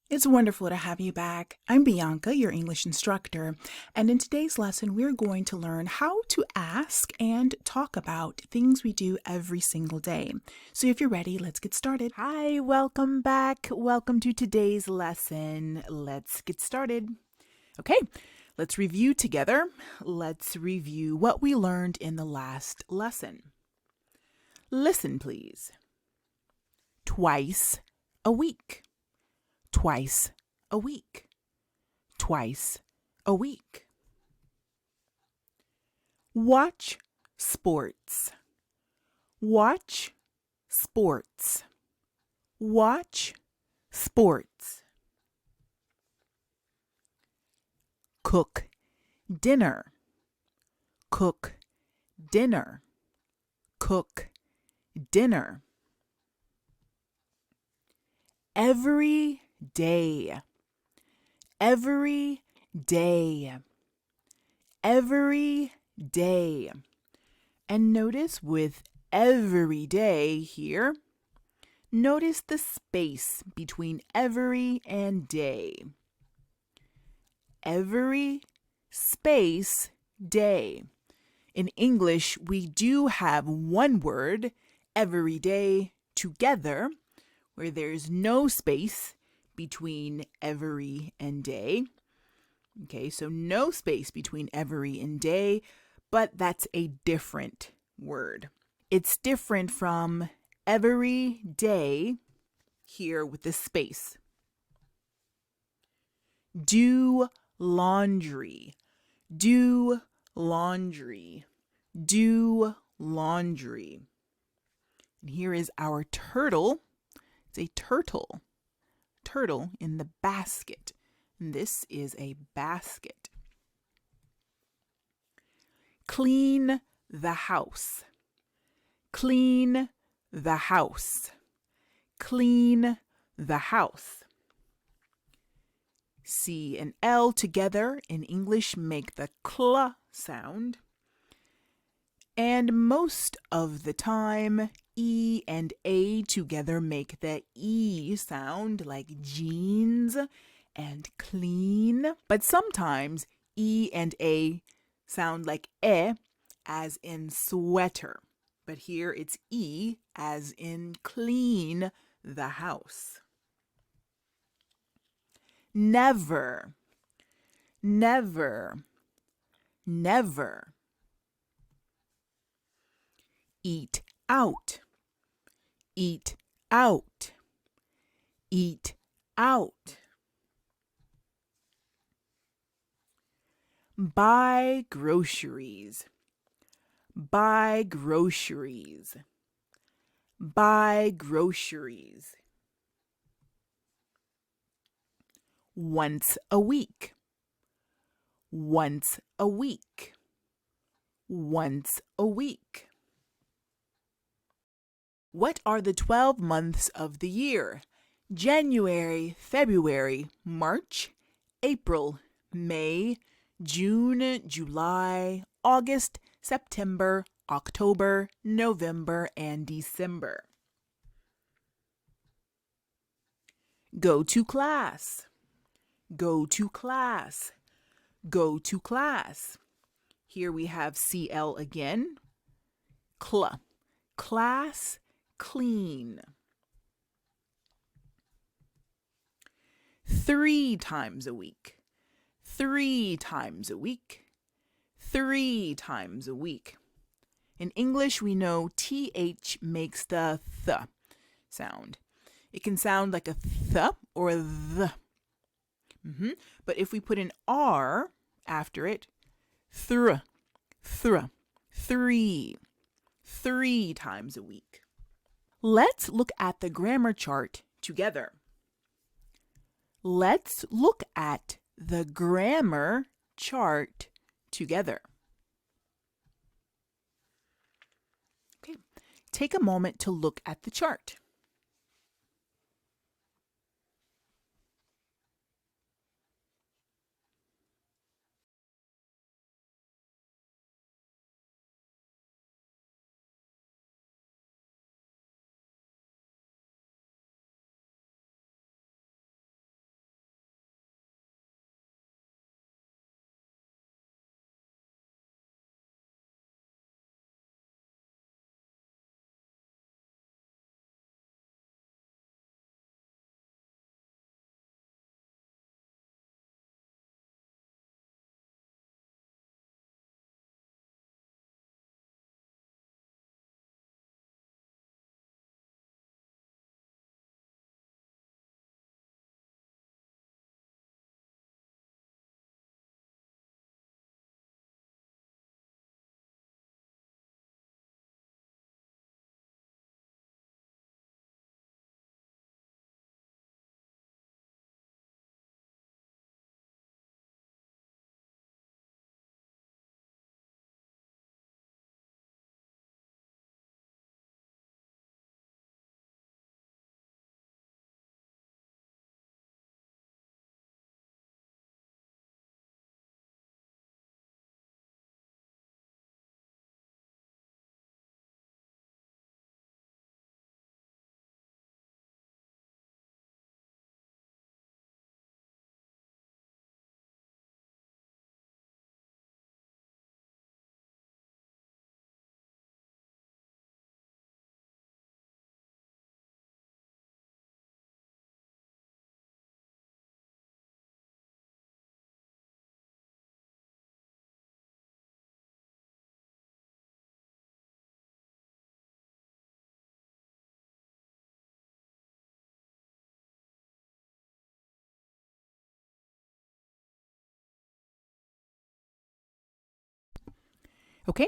It's wonderful to have you back. I'm Bianca, your English instructor, and in today's lesson, we're going to learn how to ask and talk about things we do every single day. So if you're ready, let's get started. Hi, welcome back. Welcome to today's lesson. Let's get started. Okay, let's review together. Let's review what we learned in the last lesson. Listen, please. Twice a week. Twice a week. Twice a week. Watch sports. Watch sports. Watch sports. Cook dinner. Cook dinner. Cook dinner. Every day. Every day. Every day. And notice with every day here, notice the space between every and day. Every space day. In English, we do have one word, every day, together, where there's no space between every and day. Okay, so no space between every and day, but that's a different word. It's different from every day here with the space. Do laundry. Do laundry. Do laundry. And here is our turtle. It's a turtle. Turtle in the basket. And this is a basket. Clean the house. Clean the house. Clean the house. C and L together in English make the cl sound. And most of the time, E and A together make the E sound, like jeans and clean. But sometimes E and A sound like E, as in sweater. But here it's E, as in clean the house. Never, never, never. Eat out. Eat out. Eat out. Buy groceries. Buy groceries. Buy groceries. Once a week. Once a week. Once a week. What are the 12 months of the year? January, February, March, April, May, June, July, August, September, October, November, and December. Go to class. Go to class. Go to class. Here we have CL again. Cl. Class. Clean. 3 times a week. 3 times a week. 3 times a week. In English, we know TH makes the th sound. It can sound like a th or a th. But if we put an R after it, thr, 3 times a week. Let's look at the grammar chart together. Let's look at the grammar chart together. Okay, take a moment to look at the chart. Okay.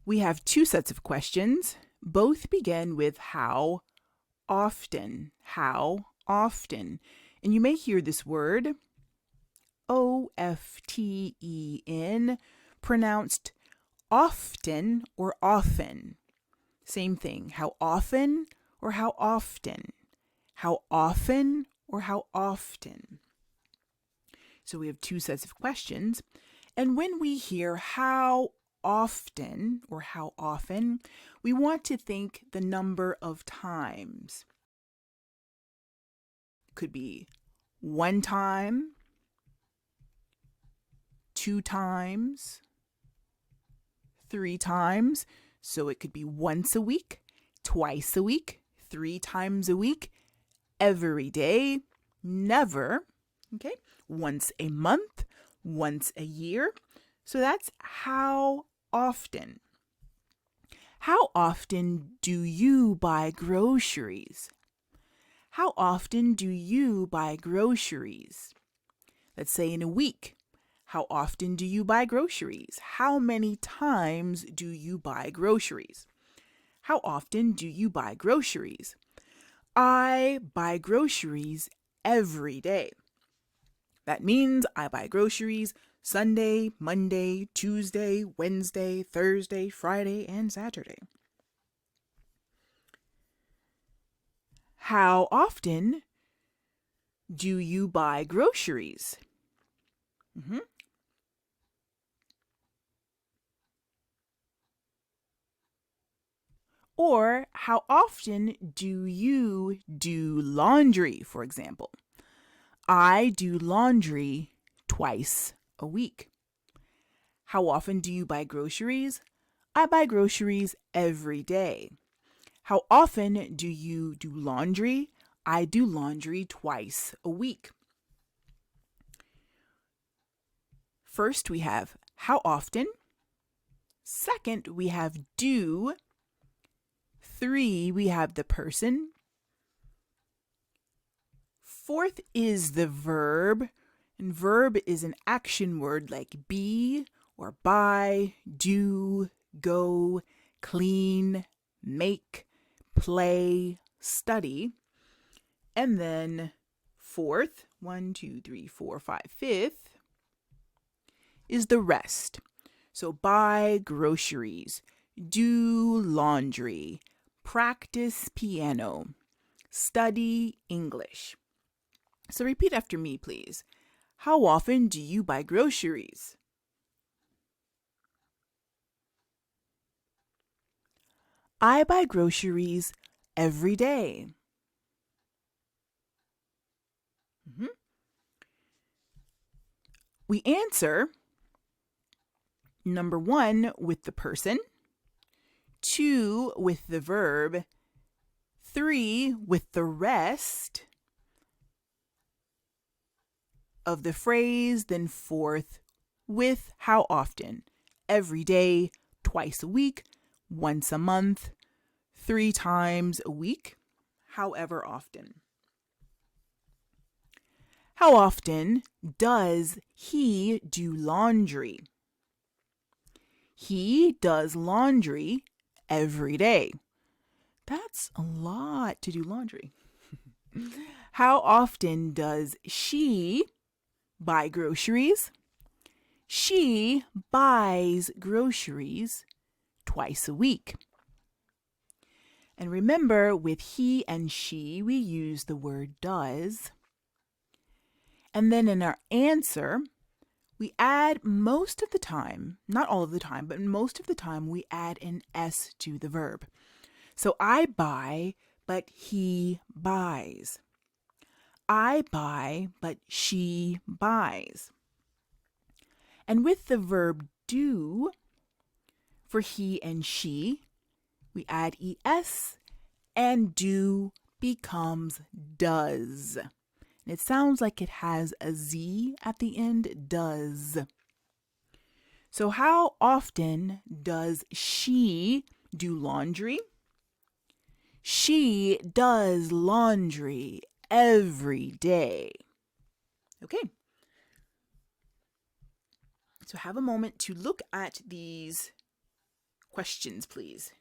We have two sets of questions. Both begin with how often. How often. And you may hear this word, O-F-T-E-N, pronounced often or often. Same thing. How often or how often. How often or how often. So we have two sets of questions. And when we hear how often or how often, we want to think the number of times. Could be one time, two times, three times. So it could be once a week, twice a week, three times a week, every day, never, okay? Once a month, once a year. So that's how often. How often do you buy groceries? How often do you buy groceries? Let's say in a week. How often do you buy groceries? How many times do you buy groceries? How often do you buy groceries? I buy groceries every day. That means I buy groceries Sunday, Monday, Tuesday, Wednesday, Thursday, Friday, and Saturday. How often do you buy groceries? Or how often do you do laundry, for example? I do laundry twice a week. How often do you buy groceries? I buy groceries every day. How often do you do laundry? I do laundry twice a week. First, we have how often. Second, we have do. 3, we have the person. Fourth is the verb, and verb is an action word like be or buy, do, go, clean, make, play, study. And then fourth, 1, 2, 3, 4, 5, fifth is the rest. So buy groceries, do laundry, practice piano, study English. So repeat after me, please. How often do you buy groceries? I buy groceries every day. We answer number 1 with the person, 2 with the verb, 3 with the rest of the phrase, then fourth with how often. Every day, twice a week, once a month, 3 times a week, however often. How often does he do laundry? He does laundry every day. That's a lot to do laundry. How often does she buy groceries? She buys groceries twice a week. And remember, with he and she, we use the word does. And then in our answer, we add most of the time, not all of the time, but most of the time we add an S to the verb. So I buy, but he buys. I buy, but she buys. And with the verb do, for he and she, we add es, and do becomes does. And it sounds like it has a Z at the end, does. So how often does she do laundry? She does laundry every day. Okay. So have a moment to look at these questions, please.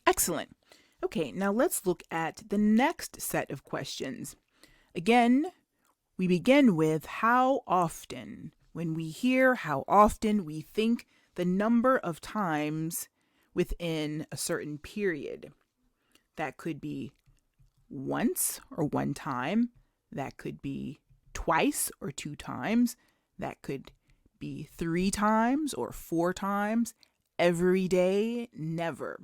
Excellent. Okay, now let's look at the next set of questions. Again, we begin with how often. When we hear how often, we think the number of times within a certain period. That could be once or one time. That could be twice or two times. That could be 3 times or 4 times. Every day, never.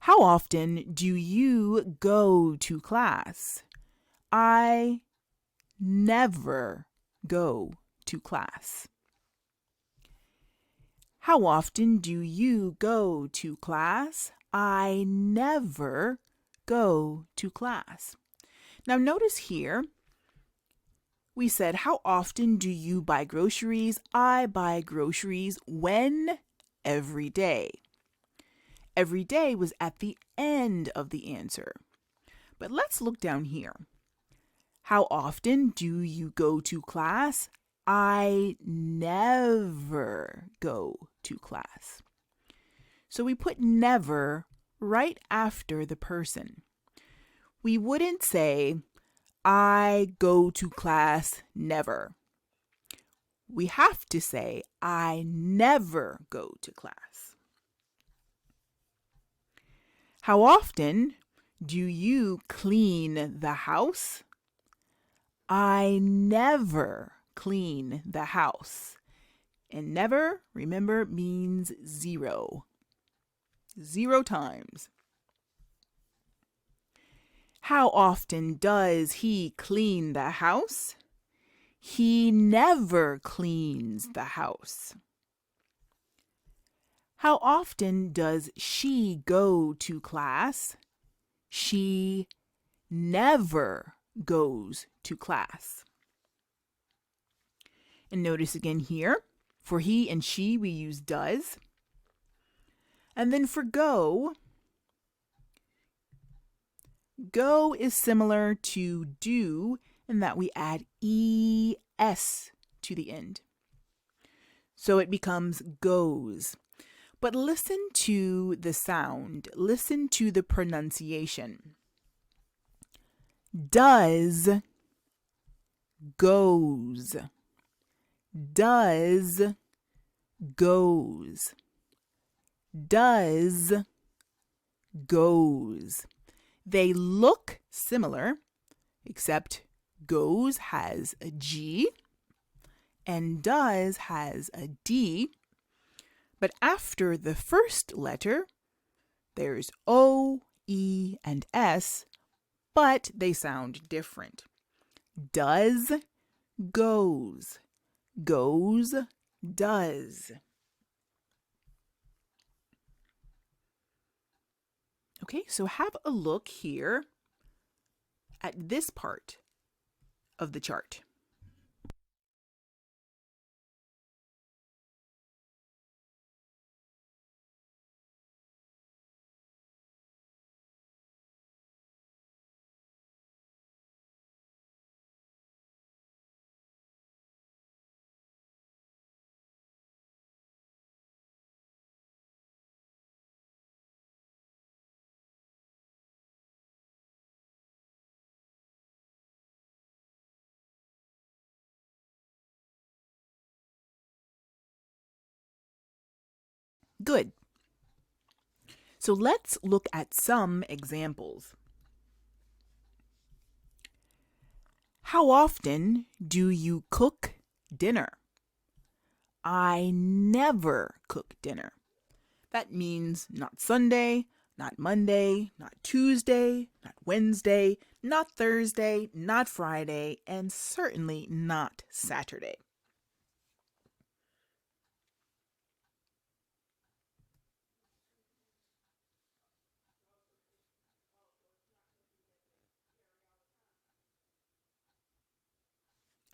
How often do you go to class? I never go to class. How often do you go to class? I never go to class. Now notice here, we said, how often do you buy groceries? I buy groceries when? Every day. Every day was at the end of the answer. But let's look down here. How often do you go to class? I never go to class. So we put never right after the person. We wouldn't say, I go to class never. We have to say, I never go to class. How often do you clean the house? I never clean the house. And never, remember, means 0. 0 times. How often does he clean the house? He never cleans the house. How often does she go to class? She never goes to class. And notice again here, for he and she, we use does. And then for go is similar to do in that we add es to the end. So it becomes goes. But listen to the sound. Listen to the pronunciation. Does, goes. Does, goes. Does, goes. They look similar, except goes has a G and does has a D. But after the first letter, there's O, E, and S, but they sound different. Does, goes. Goes, does. Okay, so have a look here at this part of the chart. Good. So let's look at some examples. How often do you cook dinner? I never cook dinner. That means not Sunday, Not Monday, not Tuesday, not Wednesday, not Thursday, not Friday, and certainly not Saturday.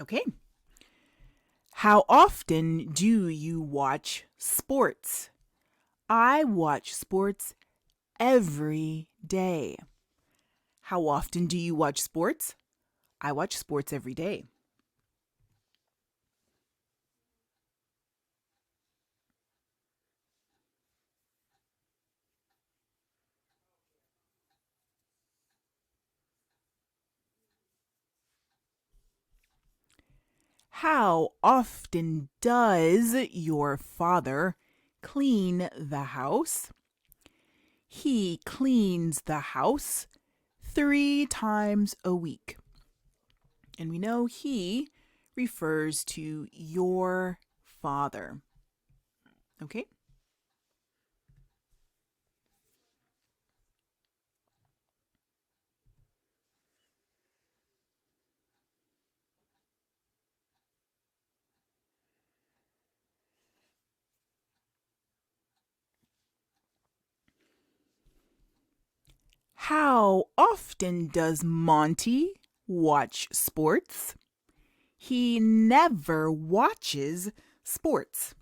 Okay. How often do you watch sports? I watch sports every day. How often do you watch sports? I watch sports every day. How often does your father clean the house? He cleans the house 3 times a week. And we know he refers to your father. Okay? How often does Monty watch sports? He never watches sports.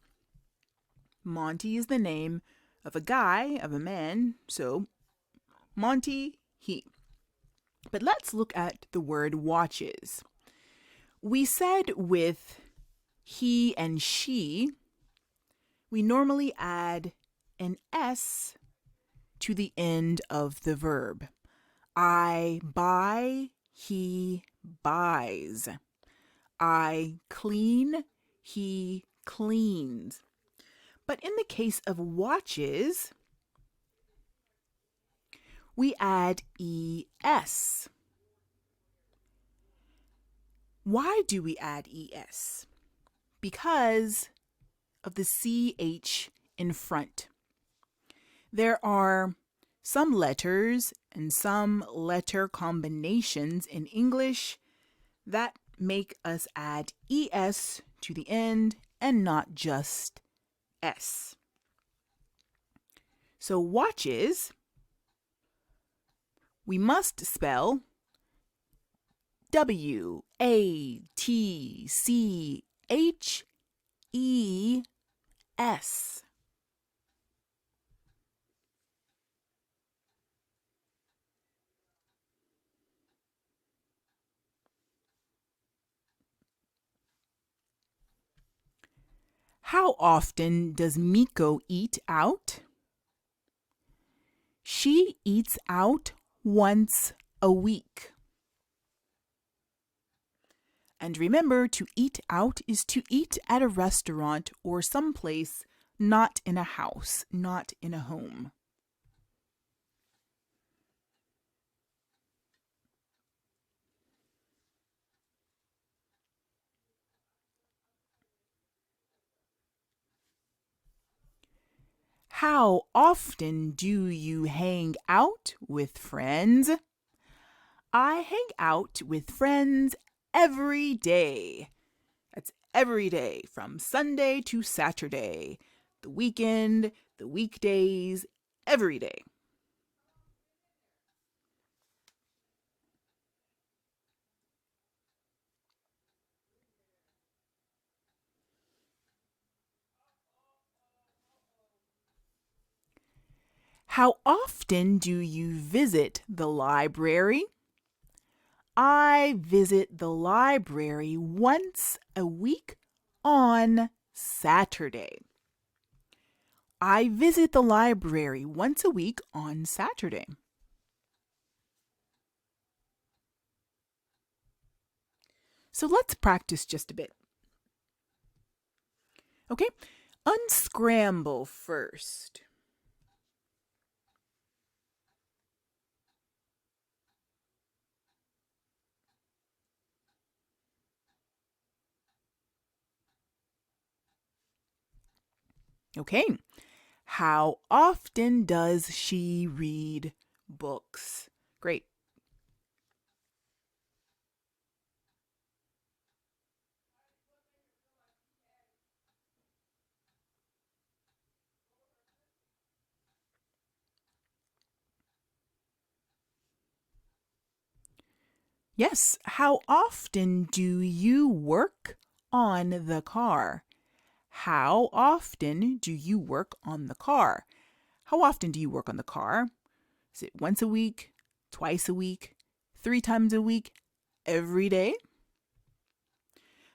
Monty is the name of a guy, of a man, so Monty, he. But let's look at the word watches. We said with he and she, we normally add an S to the end of the verb. I buy, he buys. I clean, he cleans. But in the case of watches, we add ES. Why do we add ES? Because of the CH in front. There are some letters and some letter combinations in English that make us add ES to the end and not just S. So watches, we must spell WATCHES. How often does Miko eat out? She eats out once a week. And remember, to eat out is to eat at a restaurant or someplace not in a house, not in a home. How often do you hang out with friends? I hang out with friends every day. That's every day, from Sunday to Saturday, the weekend, the weekdays, every day. How often do you visit the library? I visit the library once a week on Saturday. I visit the library once a week on Saturday. So let's practice just a bit. Okay, unscramble first. Okay, How often does she read books? Great. Yes, how often do you work on the car? How often do you work on the car? How often do you work on the car? Is it once a week, twice a week, 3 times a week, every day?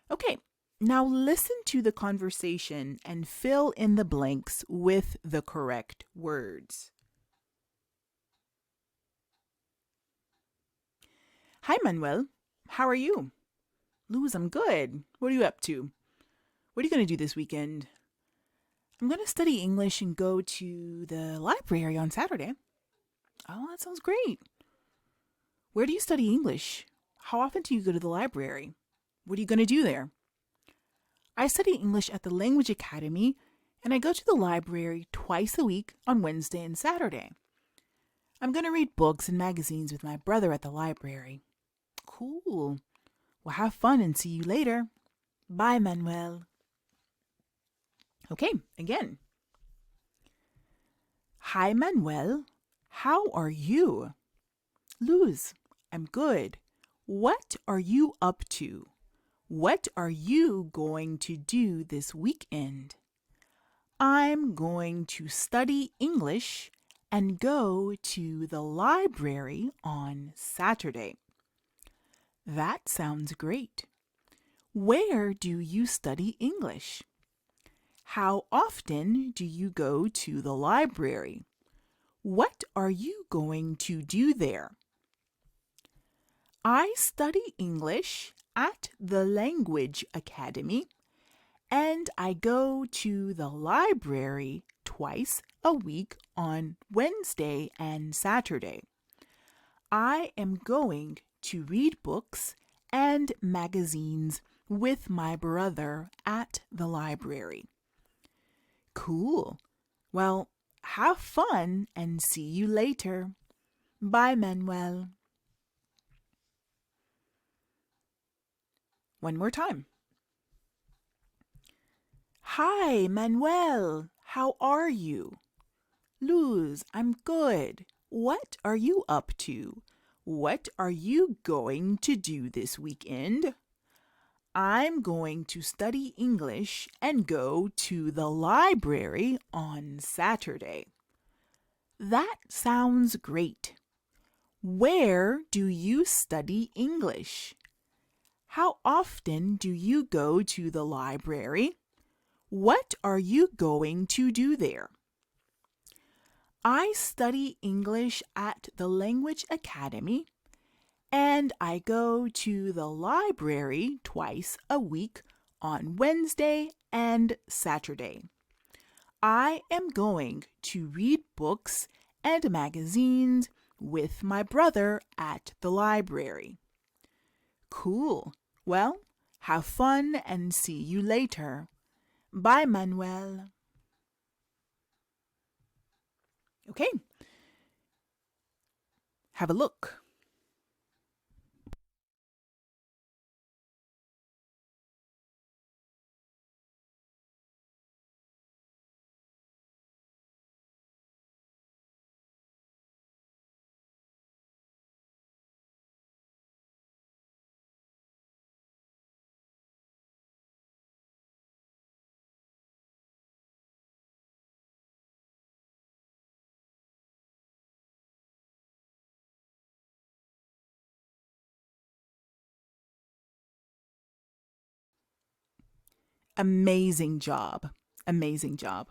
Okay, now listen to the conversation and fill in the blanks with the correct words. Hi, Manuel. How are you? Luz, I'm good. What are you up to? What are you going to do this weekend? I'm going to study English and go to the library on Saturday. Oh, that sounds great. Where do you study English? How often do you go to the library? What are you going to do there? I study English at the Language Academy, and I go to the library twice a week on Wednesday and Saturday. I'm going to read books and magazines with my brother at the library. Cool. Well, have fun and see you later. Bye, Manuel. Okay, again. Hi, Manuel. How are you? Luz, I'm good. What are you up to? What are you going to do this weekend? I'm going to study English and go to the library on Saturday. That sounds great. Where do you study English? How often do you go to the library? What are you going to do there? I study English at the Language Academy, and I go to the library twice a week on Wednesday and Saturday. I am going to read books and magazines with my brother at the library. Cool. Well, have fun and see you later. Bye, Manuel. One more time. Hi, Manuel. How are you? Luz, I'm good. What are you up to? What are you going to do this weekend? I'm going to study English and go to the library on Saturday. That sounds great. Where do you study English? How often do you go to the library? What are you going to do there? I study English at the Language Academy, and I go to the library twice a week on Wednesday and Saturday. I am going to read books and magazines with my brother at the library. Cool. Well, have fun and see you later. Bye, Manuel. Okay, have a look. Amazing job. Amazing job.